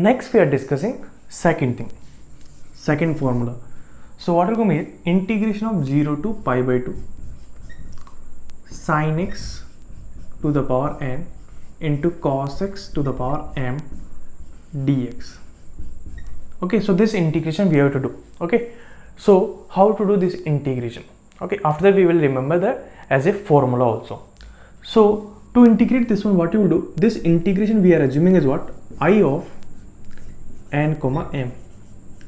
Next we are discussing second formula. So what will come here? Integration of 0 to pi by 2 sin x to the power n into cos x to the power m dx. Okay, so this integration we have to do. Okay, so how to do this integration? Okay, after that we will remember that as a formula also. So to integrate this one, what you will do, this integration we are assuming is what? I of n comma m.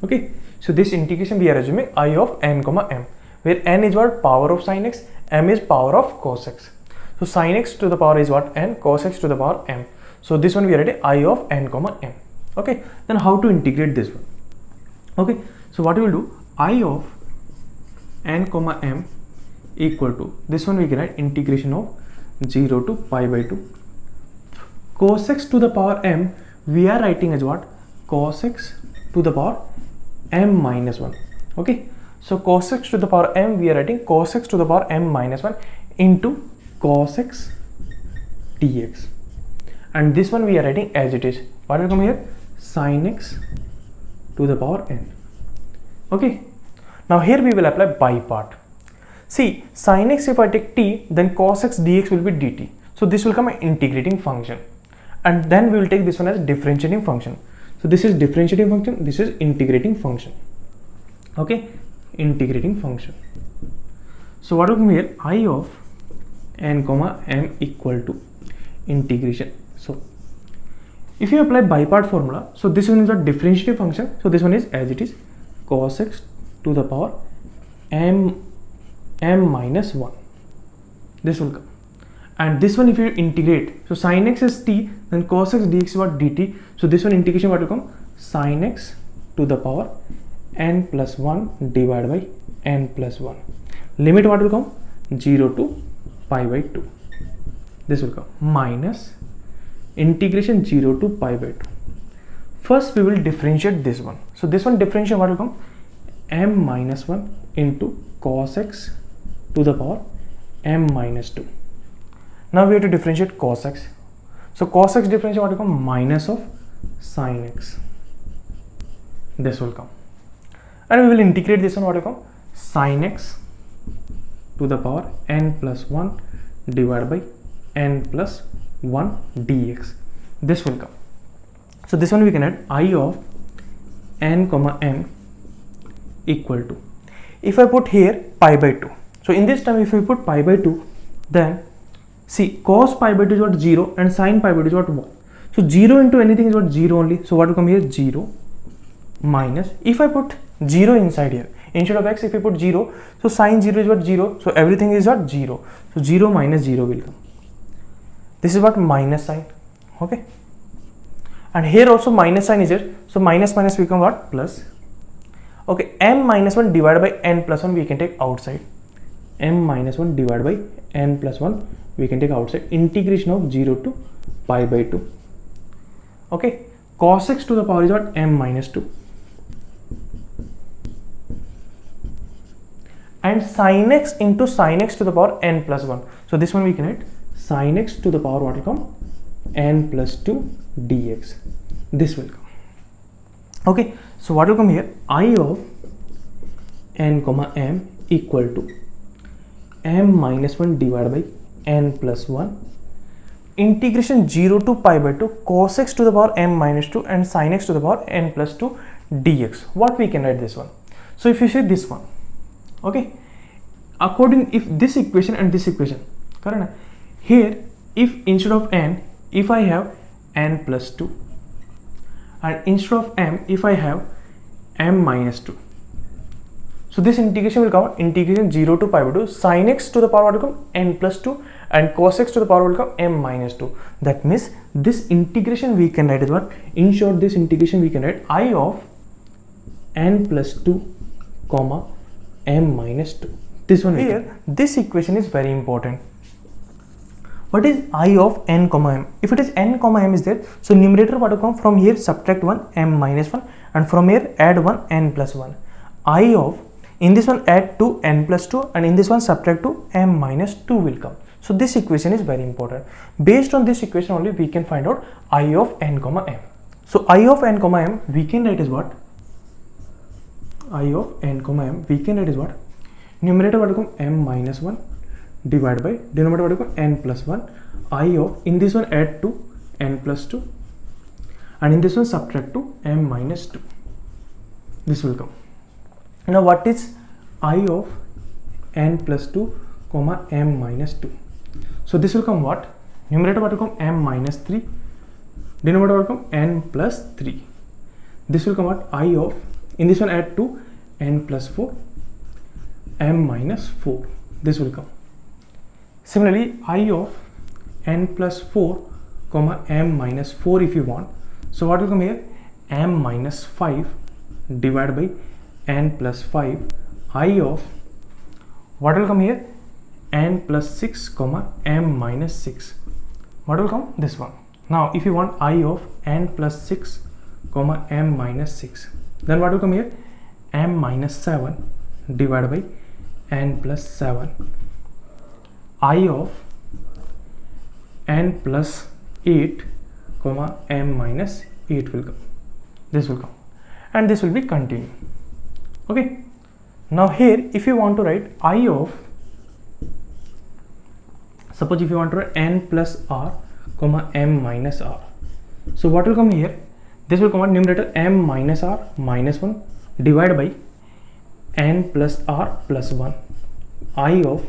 Okay, so this integration we are assuming I of n comma m, where n is what? Power of sin x, m is power of cos x. So sin x to the power is what? N, cos x to the power m. So this one we are writing I of n comma m. Okay, then how to integrate this one? Okay, so what we will do, I of n comma m equal to, this one we can write integration of 0 to pi by 2 cos x to the power m, we are writing as what? Cos x to the power m minus 1. Okay, so cos x to the power m, we are writing cos x to the power m minus 1 into cos x dx, and this one we are writing as it is. What will come here? Sin x to the power n. Okay, now here we will apply by part. See, sin x, if I take t, then cos x dx will be dt. So this will come an integrating function, and then we will take this one as differentiating function. So this is differentiating function, this is integrating function. Okay, integrating function. So what will come here? I of n comma m equal to integration. So if you apply by part formula, so this one is a differentiative function, so this one is as it is, cos x to the power m minus 1. This will come, and this one if you integrate, so sin x is t, then cos x dx is what? Dt. So this one integration what will come? Sin x to the power n plus 1 divided by n plus 1. Limit what will come? 0 to pi by 2. This will come minus integration 0 to pi by 2. First we will differentiate this one. So this one differentiation what will come? M minus 1 into cos x to the power m minus 2. Now we have to differentiate cos x. So cos x differentiation what will come? Minus of sin x. This will come, and we will integrate this one. What will come? Sin x to the power n plus 1 divided by n plus 1 dx. This will come. So this one we can add I of n comma m equal to, if I put here pi by 2, so in this term if we put pi by 2, then see cos pi by 2 is what? 0, and sin pi by 2 is what? 1. So 0 into anything is what? 0 only. So what will come here? 0 minus, if I put 0 inside here, instead of x if I put 0, so sin 0 is what? 0, so everything is what? 0. So 0 minus 0 will come. This is what? Minus sign. Okay, and here also minus sign is here, so minus minus become what? Plus. Okay, m minus 1 divided by n plus 1 we can take outside. M minus 1 divided by n plus 1 we can take outside. Integration of 0 to pi by 2. Okay, cos x to the power is what? M minus 2. And sin x into sin x to the power n plus 1. So this one we can write sin x to the power what will come? N plus 2 dx. This will come. Okay, so what will come here? I of n comma m equal to m minus 1 divided by n plus 1 integration 0 to pi by 2 cos x to the power m minus 2 and sin x to the power n plus 2 dx. What we can write this one? So if you see this one, okay, according, if this equation and this equation, correct? Here if instead of n, if I have n plus 2, and instead of m if I have m minus 2, so this integration will come integration 0 to pi by 2 sin x to the power what will come? N plus 2, and cos x to the power will come m minus 2. That means this integration we can write as what? In short, this integration we can write I of n plus 2 comma m minus 2. This one here, this equation is very important. What is I of n comma m? If it is n comma m is there, so numerator what will come? From here subtract 1 m minus 1, and from here add 1 n plus 1. I of, in this one add 2 n plus 2, and in this one subtract 2 m minus 2 will come. So this equation is very important. Based on this equation only we can find out I of n comma m. So I of n comma m we can write is what? I of n comma m we can write is what? Numerator what will come m minus 1 divided by denominator what will come n plus 1. I of, in this one add to n plus 2 and in this one subtract to m minus 2. This will come. Now what is I of n plus 2 comma m minus 2? So this will come what? Numerator what will come m minus 3, denominator will come n plus 3. This will come what? I of, in this one add to n plus 4, m minus 4. This will come. Similarly, I of n plus 4 comma m minus 4 if you want. So what will come here? M minus 5 divided by n plus 5. I of, what will come here? N plus 6 comma m minus 6. What will come? This one. Now if you want I of n plus 6 comma m minus 6, then what will come here? M minus 7 divided by n plus 7. I of n plus 8 comma m minus 8 will come. This will come and this will be continued. Okay. Now here if you want to write I of, suppose if you want to write n plus r comma m minus r. So what will come here? This will come on numerator m minus r minus 1 divided by n plus r plus 1. I of,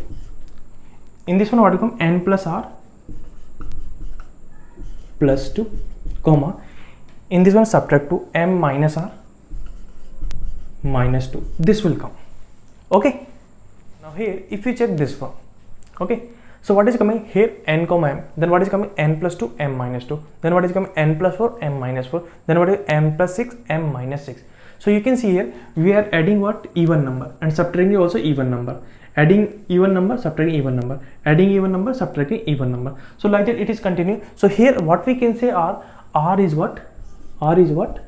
in this one what will come? N plus r plus 2 comma, in this one subtract to m minus r minus 2. This will come. Okay. Now here if you check this one, okay, so what is coming here? N comma m, then what is coming? N plus 2 m minus 2, then what is coming? N plus 4 m minus 4, then what is m plus 6 m minus 6. So you can see here we are adding what? Even number and subtracting also even number, adding even number, subtracting even number, adding even number, subtracting even number. So like that it is continuing. So here what we can say are r is what? R is what?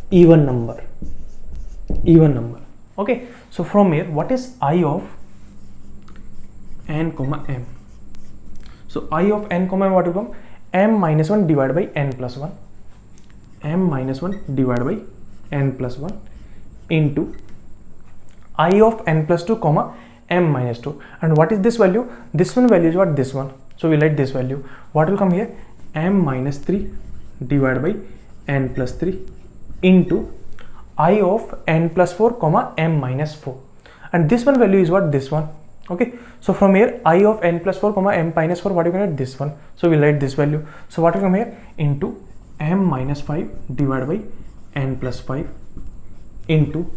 Even number. Even number. Okay. So from here what is I of n comma m? So I of n comma m what will come? M minus 1 divided by n plus 1. M minus 1 divided by n plus 1 into I of n plus 2 comma m minus 2. And what is this value? This one value is what? This one. So we write this value. What will come here? M minus 3 divided by n plus 3 into I of n plus 4 comma m minus 4. And this one value is what? This one. Okay. So from here I of n plus 4 comma m minus 4, what you can write? This one. So we write this value. So what will come here? Into m minus 5 divided by n plus 5 into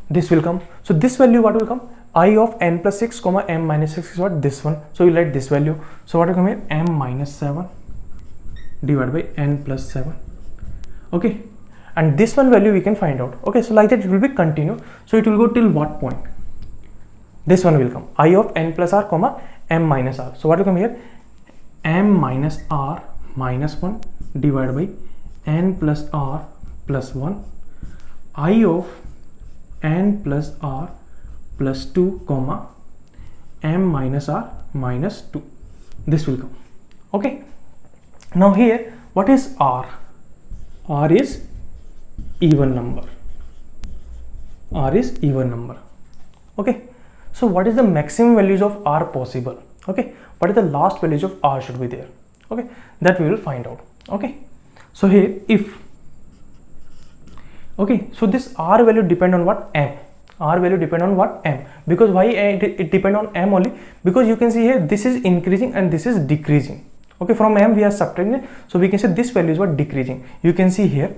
this will come. So this value what will come? I of n plus 6 comma m minus 6 is what? This one. So we write this value. So what will come here? M minus 7 divided by n plus 7. Okay. And this one value we can find out. Okay. So like that it will be continue. So it will go till what point? This one will come. I of n plus r comma m minus r. So what will come here? M minus r minus 1 divided by n plus r plus 1. I of n plus r plus 2 comma m minus r minus 2. This will come. Okay. Now here what is r? R is even number. R is even number. Okay. So what is the maximum values of r possible? Okay. What is the last values of r should be there? Okay. That we will find out. Okay. So here if, okay, so this r value depend on what? M. R value depend on what? M. Because why it depend on m only? Because you can see here this is increasing and this is decreasing. Okay, from m we are subtracting it, so we can say this value is what? Decreasing. You can see here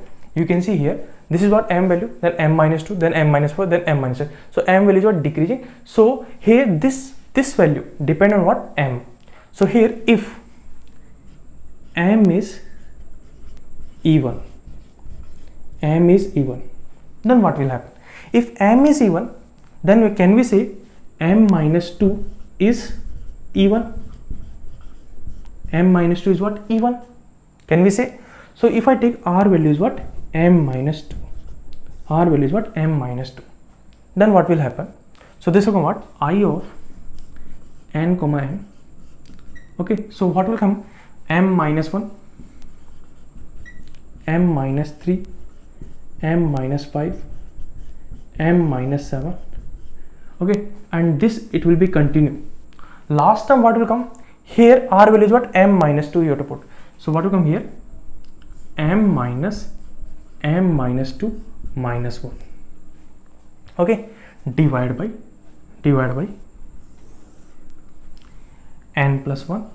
this is what? M value, then m minus 2, then m minus 4, then m minus 6. So m value is what? Decreasing. So here this value depend on what? M. So here if m is even, m is even, then what will happen? If m is even, then can we say m minus 2 is even? M minus 2 is what? Even. Can we say? So if I take r value is what? M minus 2. R value is what? M minus 2. Then what will happen? So this will come what? I of n comma m. Okay. So what will come? M minus 1 m minus 3, m minus 5, m minus 7. Okay, and this it will be continue. Last term what will come here, r value is what, m minus 2 you have to put. So what will come here, m minus 2 minus 1. Okay, divide by n plus 1,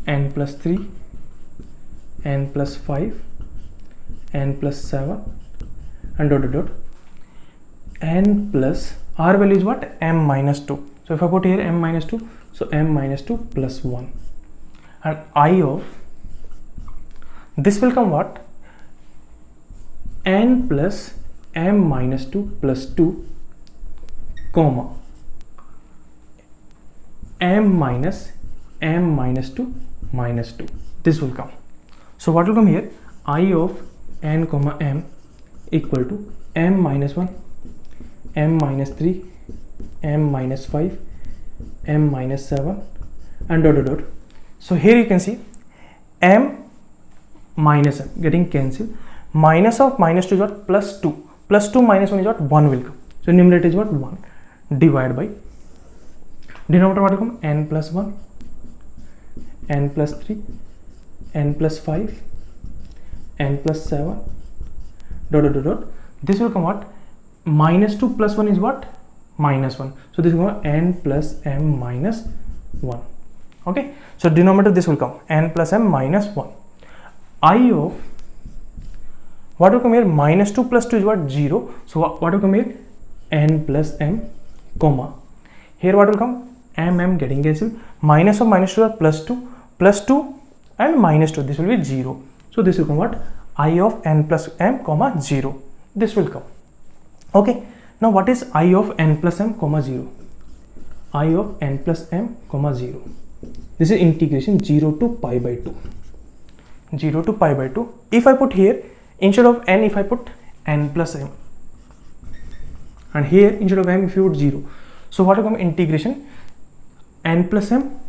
n plus 3, n plus 5, n plus 7, and dot dot dot, n plus r value is what, m minus 2. So if I put here m minus 2, so m minus 2 plus 1, and I of this will come what, n plus m minus 2 plus 2, comma m minus 2 minus 2. This will come. So what will come here, I of n comma m equal to m minus 1, m minus 3, m minus 5, m minus 7, and dot dot dot. So here you can see m minus m getting cancelled. Minus of minus 2 is what, plus 2. Plus 2 minus 1 is what, 1 will come. So numerator is what, 1. Divide by denominator what will come, n plus 1, n plus 3, n plus 5, n plus 7, dot dot dot dot. This will come what, minus 2 plus 1 is what, minus 1. So this will come n plus m minus 1. Okay, so denominator this will come n plus m minus 1. I of what will come here, minus 2 plus 2 is what, 0. So what will come here, n plus m, comma here what will come, m getting cancelled. Minus of minus 2 are plus 2 and minus 2, this will be 0. So this will come what, I of n plus m comma 0. This will come. Okay, now what is I of n plus m comma 0? I of n plus m comma 0. This is integration 0 to pi by 2. 0 to pi by 2. If I put here, instead of n, if I put n plus m, and here instead of m if you put 0, so what will come, integration n plus m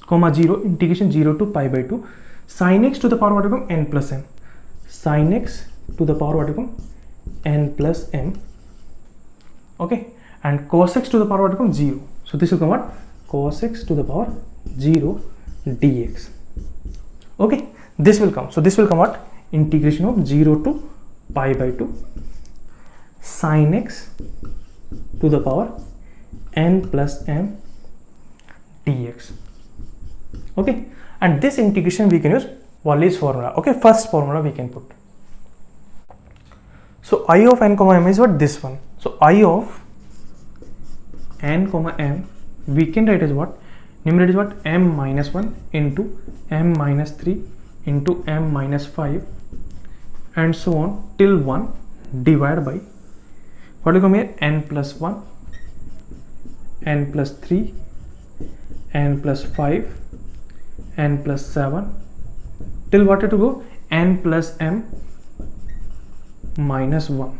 comma 0, integration 0 to pi by 2, sin x to the power what will come, n plus m, sin x to the power what will come, n plus m. Okay, and cos x to the power what will come, 0. So this will come what, cos x to the power 0 dx. Okay, this will come. So this will come what, integration of 0 to pi by 2 sin x to the power n plus m dx. Okay, and this integration we can use Wallis formula. Okay, first formula we can put. So I of n comma m is what, this one. So I of n comma m we can write as what, numerator is what, m minus 1 into m minus 3 into m minus 5 and so on till 1, divided by what will come here, n plus 1, n plus 3, n plus 5, n plus 7 till what to go, n plus m minus 1.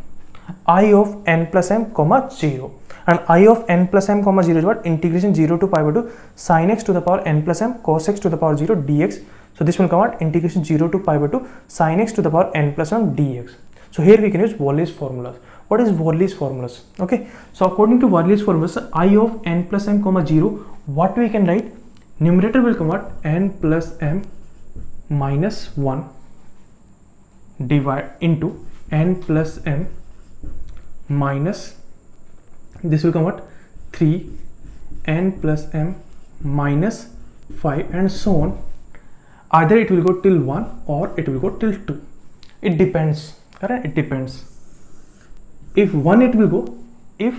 I of n plus m comma 0, and I of n plus m comma 0 is what, integration 0 to pi by 2 sin x to the power n plus m cos x to the power 0 dx. So this will come out integration 0 to pi by 2 sin x to the power n plus 1 dx. So here we can use Wallis formulas. What is Wallis formulas? Okay, so according to Wallis formulas, I of n plus m comma 0, what we can write, numerator will come out n plus m minus 1 divide into n plus m minus, this will come out 3, n plus m minus 5 and so on. Either it will go till 1 or it will go till 2. It depends. Correct? It depends. If 1 it will go if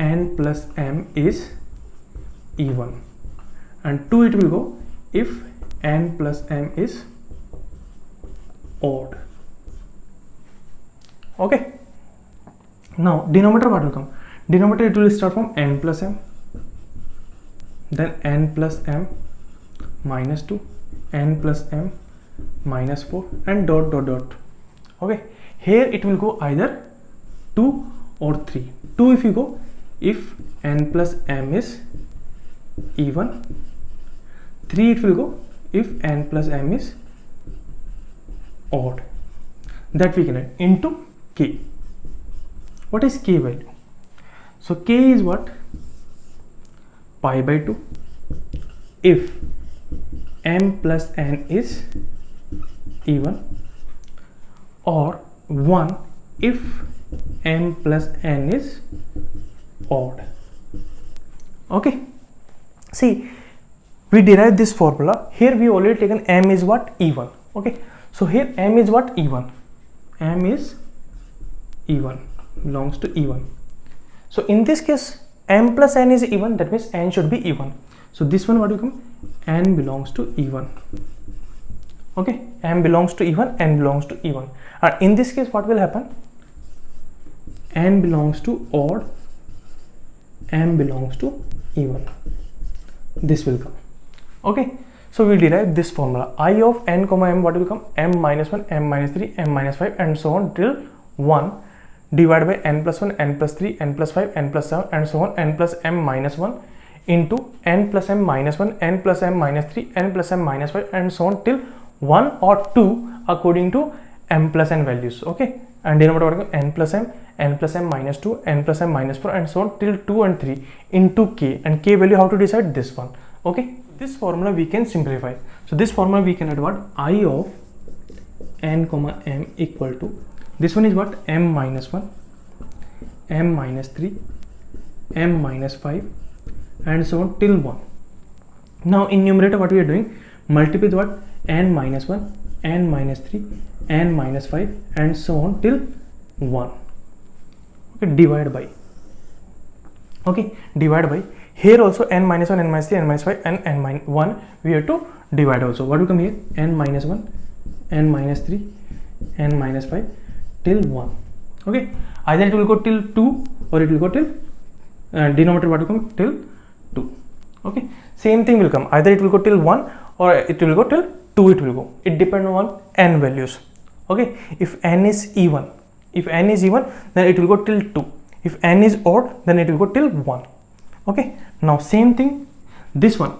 n plus m is even, and 2 it will go if n plus m is odd. Okay. Now denominator what will come? Denominator it will start from n plus m, then n plus m minus 2, n plus m minus 4 and dot dot dot. Okay, here it will go either 2 or 3. 2 if you go if n plus m is even, 3 it will go if n plus m is odd, that we can add into k. What is k value? So k is what? Pi by 2 if m plus n is even, or 1 if m plus n is odd. Okay, see, we derived this formula. Here we already taken m is what? Even. Okay, so here m is what? Even. M is even, belongs to even. So in this case m plus n is even, that means n should be even. So this one what will come? N belongs to even. Okay, m belongs to even, n belongs to even. And in this case what will happen? N belongs to odd, m belongs to even. This will come. Okay, so we derive this formula. I of n comma m, what will come? M minus 1, m minus 3, m minus 5 and so on till 1 divided by n plus 1, n plus 3, n plus 5, n plus 7 and so on, n plus m minus 1 into n plus m minus 1, n plus m minus 3, n plus m minus 5 and so on till 1 or 2 according to m plus n values. Okay, and denominator what n plus m minus 2, n plus m minus 4 and so on till 2 and 3 into k, and k value how to decide? This one. Okay, this formula we can simplify. So this formula we can add what? I of n comma m equal to, this one is what? M minus 1, m minus 3, m minus 5 and so on till 1. Now in numerator what we are doing? Multiply with what? N minus 1, n minus 3, n minus 5 and so on till 1. Okay, divide by. Okay, divide by. Here also n minus 1, n minus 3, n minus 5 and n minus 1 we have to divide also. What will come here? N minus 1, n minus 3, n minus 5 till 1. Okay, either it will go till 2 or it will go till denominator what will come? Till 2. Okay, same thing will come. Either it will go till 1 or it will go till 2 it will go. It depends on n values. Okay, if n is even, then it will go till 2. If n is odd, then it will go till 1. Okay, now same thing this one.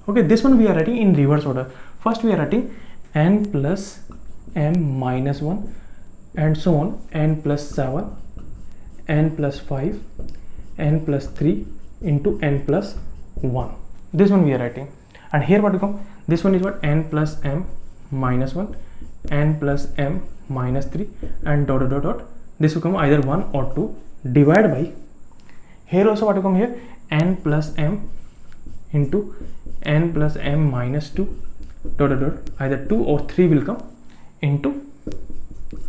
Okay, this one we are writing in reverse order. First we are writing n plus m minus 1 and so on, n plus 7, n plus 5, n plus 3 into n plus 1. This one we are writing. And here what will come? This one is what? N plus m minus 1, n plus m minus 3 and dot dot dot dot. This will come either 1 or 2. Divide by. Here also what will come here? N plus m into n plus m minus 2 dot dot dot. Either 2 or 3 will come into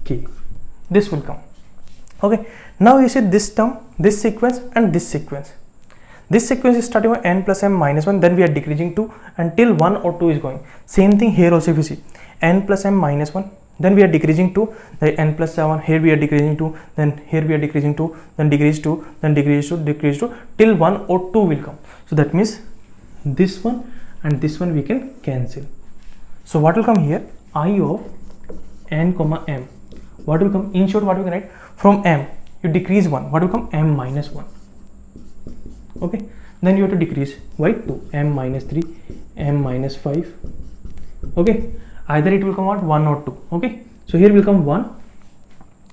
k. This will come. Okay, now you see this term, this sequence and this sequence. This sequence is starting with n plus m minus 1, then we are decreasing 2 until 1 or 2 is going. Same thing here also if you see n plus m minus 1, then we are decreasing 2, then n plus 7, here we are decreasing 2, then here we are decreasing 2, then decrease 2, then decrease 2, decrease 2 till 1 or 2 will come. So that means this one and this one we can cancel. So what will come here? I of n comma m. What will come? In short, what we can write? From m you decrease 1. What will come? M minus 1. Okay, then you have to decrease by 2, m minus 3, m minus 5. Okay, either it will come out 1 or 2. Okay, so here will come 1.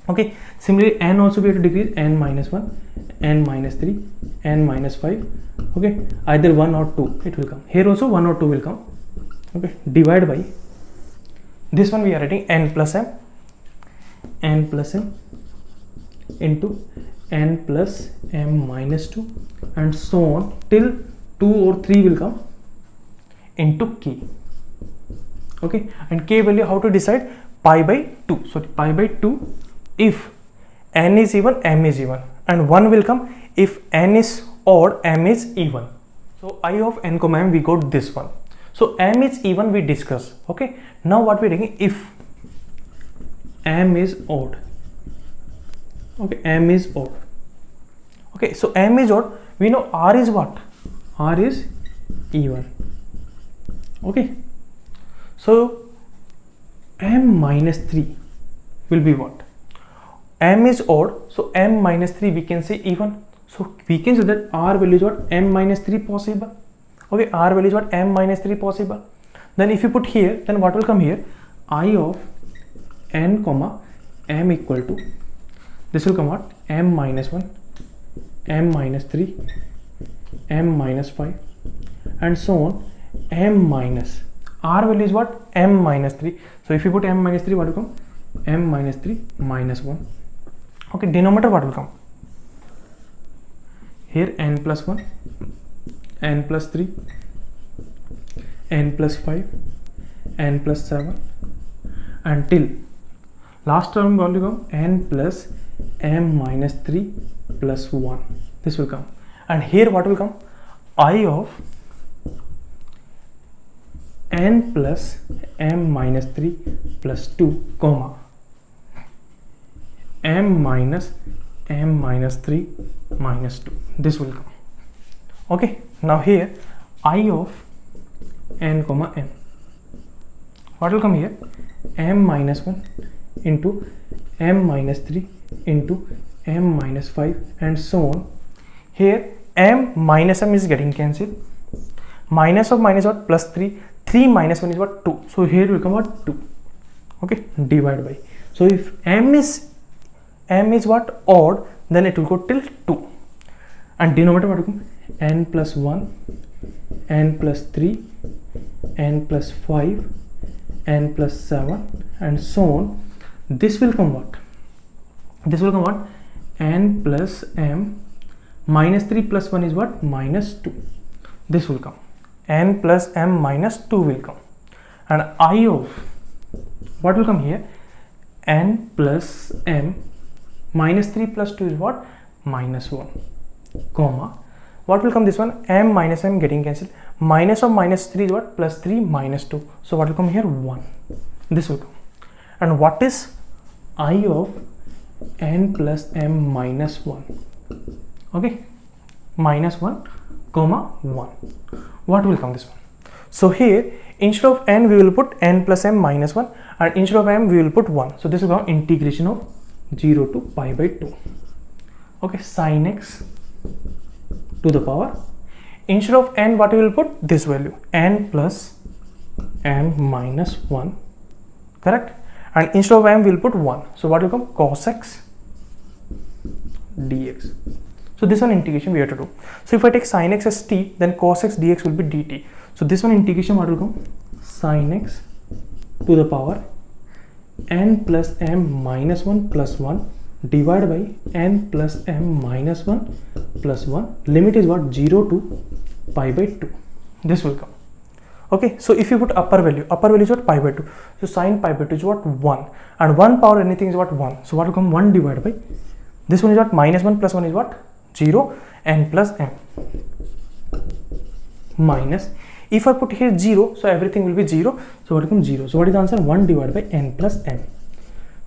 Okay, similarly n also we have to decrease, n minus 1, n minus 3, n minus 5. Okay, either 1 or 2 it will come. Here also 1 or 2 will come. Okay, divide by. This one we are writing n plus m into n plus m minus 2 and so on till 2 or 3 will come into k. Okay, and k value how to decide? Pi by 2. So pi by 2 if n is even, m is even, and 1 will come if n is odd, m is even. So I of n comma m we got this one. So m is even we discuss. Okay, now what we are taking? If m is odd. Okay, m is odd. Okay, so m is odd. We know r is what? R is even. Okay, so m minus 3 will be what? M is odd, so m minus 3 we can say even. So we can say that r value is what? M minus 3 possible. Okay, r value is what? M minus 3 possible. Then if you put here, then what will come here? I of n comma m equal to, this will come what? M minus 1, m minus 3, m minus 5, and so on. M minus, r value is what? M minus 3. So if you put m minus 3, what will come? M minus 3 minus 1. Okay, denominator what will come? Here n plus 1, n plus 3, n plus 5, n plus 7, until last term what will come? N plus m minus 3 plus 1. This will come. And here what will come? I of n plus m minus 3 plus 2 comma m minus 3 minus 2. This will come. Okay, now here I of n comma m, what will come here? M minus 1 into m minus 3 into m minus 5 and so on. Here m minus m is getting cancelled. Minus of minus what? Plus 3. 3 minus 1 is what? 2. So here will come what? 2. Okay, divide by. So if m is what? Odd, then it will go till 2. And denominator what will come? N plus 1, n plus 3, n plus 5, n plus 7 and so on. This will come what? This will come what? N plus m minus 3 plus 1 is what? Minus 2. This will come. N plus m minus 2 will come. And I of what will come here? N plus m minus 3 plus 2 is what? Minus 1 comma what will come? This one, m minus m getting cancelled. Minus of minus 3 is what? Plus 3 minus 2. So what will come here? 1. This will come. And what is I of n plus m minus 1? Okay, minus 1 comma 1. What will come? This one. So here instead of n we will put n plus m minus 1 and instead of m we will put 1. So this will become integration of 0 to pi by 2. Okay, sin x to the power, instead of n what we will put? This value, n plus m minus 1, correct? And instead of m we will put 1. So what will come? Cos x dx. So this one integration we have to do. So if I take sin x as t, then cos x dx will be dt. So this one integration what will come? Sin x to the power n plus m minus 1 plus 1 divided by n plus m minus 1 plus 1. Limit is what? 0 to pi by 2. This will come. Okay, so if you put upper value is what? Pi by 2. So sin pi by 2 is what? 1. And 1 power anything is what? 1. So what will come? 1 divided by, this one is what? Minus 1 plus 1 is what? 0, n plus m minus, if I put here 0, so everything will be 0. So what will come? 0. So what is the answer? 1 divided by n plus m.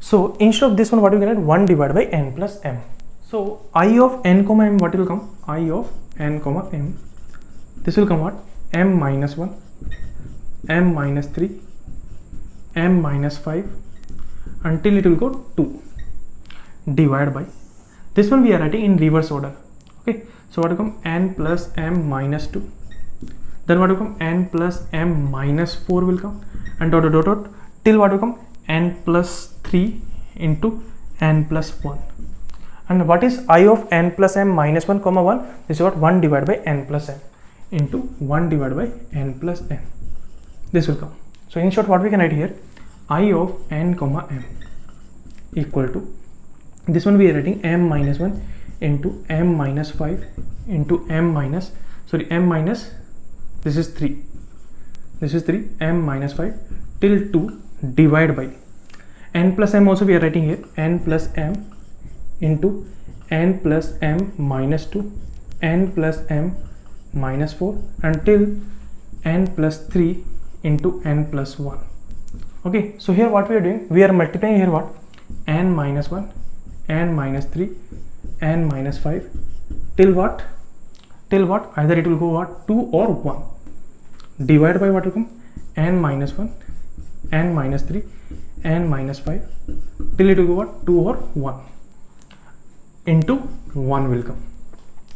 So instead of this one, what you get? 1 divided by n plus m. So I of n comma m, what will come? I of n comma m. This will come what? M minus 1, m minus 3, m minus 5 until it will go 2 divided by, this one we are writing in reverse order. Okay, so what will come? N plus m minus 2. Then what will come? N plus m minus 4 will come, and dot dot dot dot till what will come? N plus 3 into n plus 1. And what is I of n plus m minus 1 comma 1? This is what? 1 divided by n plus m into 1 divided by n plus m. This will come. So in short, what we can write here? I of n comma m equal to, this one we are writing m minus 1 into m minus 5 into m minus, sorry, m minus, this is 3, this is 3, m minus 5 till 2 divided by n plus m, also we are writing here n plus m into n plus m minus 2, n plus m minus 4 until n plus 3 into n plus 1. Okay, so here what we are doing? We are multiplying here what? N minus 1, n minus 3, n minus 5 till what? Till what? Either it will go what? 2 or 1 divided by what will come? N minus 1, n minus 3, n minus 5 till it will go what? 2 or 1 into 1 will come.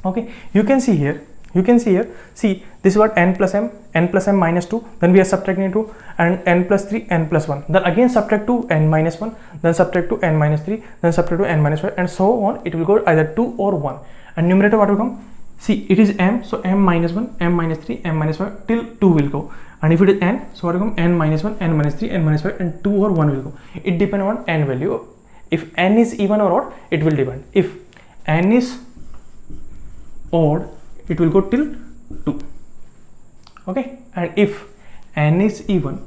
Okay, you can see here You can see here, see this is what n plus m minus 2, then we are subtracting 2, and n plus 3, n plus 1, then again subtract to n minus 1, then subtract to n minus 3, then subtract to n minus 5, and so on. It will go either 2 or 1. And numerator what will come? See, it is m, so m minus 1, m minus 3, m minus 5 till 2 will go. And if it is n, so what will come? N minus 1, n minus 3, n minus 5, and 2 or 1 will go. It depends on n value. If n is even or odd, it will depend. If n is odd, it will go till 2. Okay, and if n is even,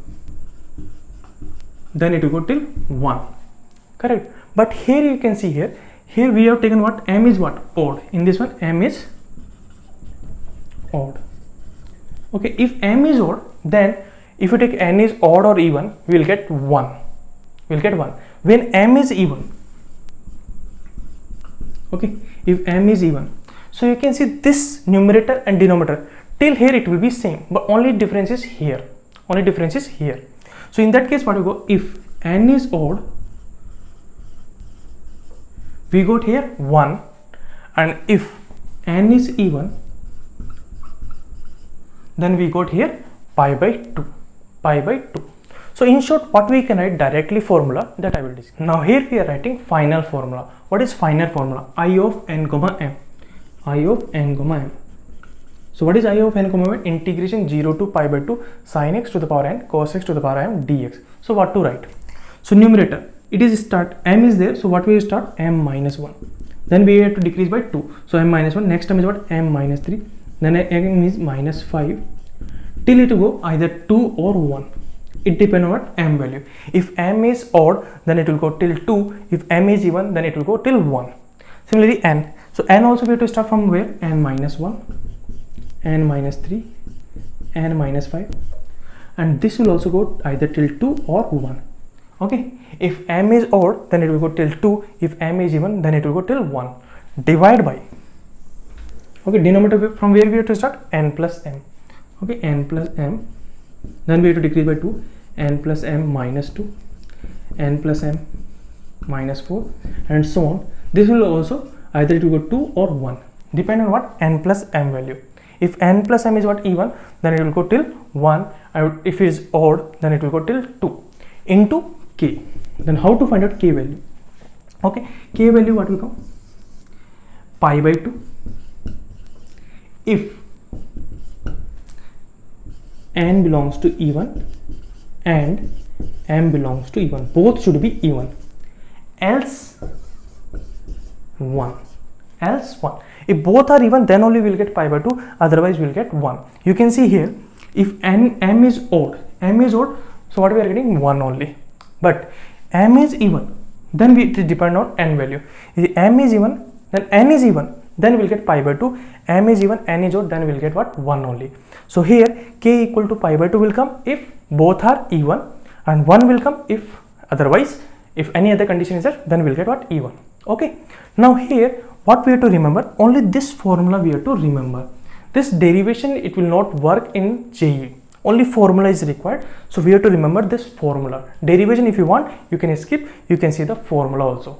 then it will go till 1. Correct. But here you can see here we have taken what? M is what? Odd. In this one, m is odd. Okay, if m is odd, then if you take n is odd or even, we will get 1. We'll get 1. When m is even, okay, if m is even, so you can see this numerator and denominator till here it will be same, but only difference is here. Only difference is here. So in that case, what we go? If n is odd, we got here 1, and if n is even, then we got here pi by 2. Pi by 2. So in short, what we can write directly formula that I will discuss. Now here we are writing final formula. What is final formula? I of n comma m. I of n comma m. So what is I of n comma m? Integration 0 to pi by 2 sin x to the power n cos x to the power m dx. So what to write? So numerator, it is start, m is there, so what we will start? M minus 1. Then we have to decrease by 2. So m minus 1, next term is what? M minus 3. Then m is minus 5. Till it will go either 2 or 1. It depends on what? M value. If m is odd, then it will go till 2. If m is even, then it will go till 1. Similarly n. So n also we have to start from where? N minus 1, n minus 3, n minus 5. And this will also go either till 2 or 1. Okay. If m is odd, then it will go till 2. If m is even, then it will go till 1. Divide by. Okay, denominator from where we have to start? N plus m. Okay, n plus m. Then we have to decrease by 2. N plus m minus 2. N plus m minus 4. And so on. This will also either it will go 2 or 1. Depend on what? N plus m value. If n plus m is what? Even, then it will go till 1. And if it is odd, then it will go till 2. Into k. Then how to find out k value? Okay, k value what will come? Pi by 2. If n belongs to even and m belongs to even, both should be even, else 1. Else 1. If both are even, then only we will get pi by 2, otherwise we will get 1. You can see here, if m is odd, so what we are getting? 1 only. But m is even, then it depend on n value. If m is even, then n is even, then we will get pi by 2. M is even, n is odd, then we will get what? 1 only. So here k equal to pi by 2 will come if both are even, and 1 will come if otherwise, if any other condition is there, then we will get what? Even. Okay. Now here what we have to remember? Only this formula we have to remember. This derivation, it will not work in JEE. Only formula is required. So we have to remember this formula. Derivation, if you want, you can skip. You can see the formula also.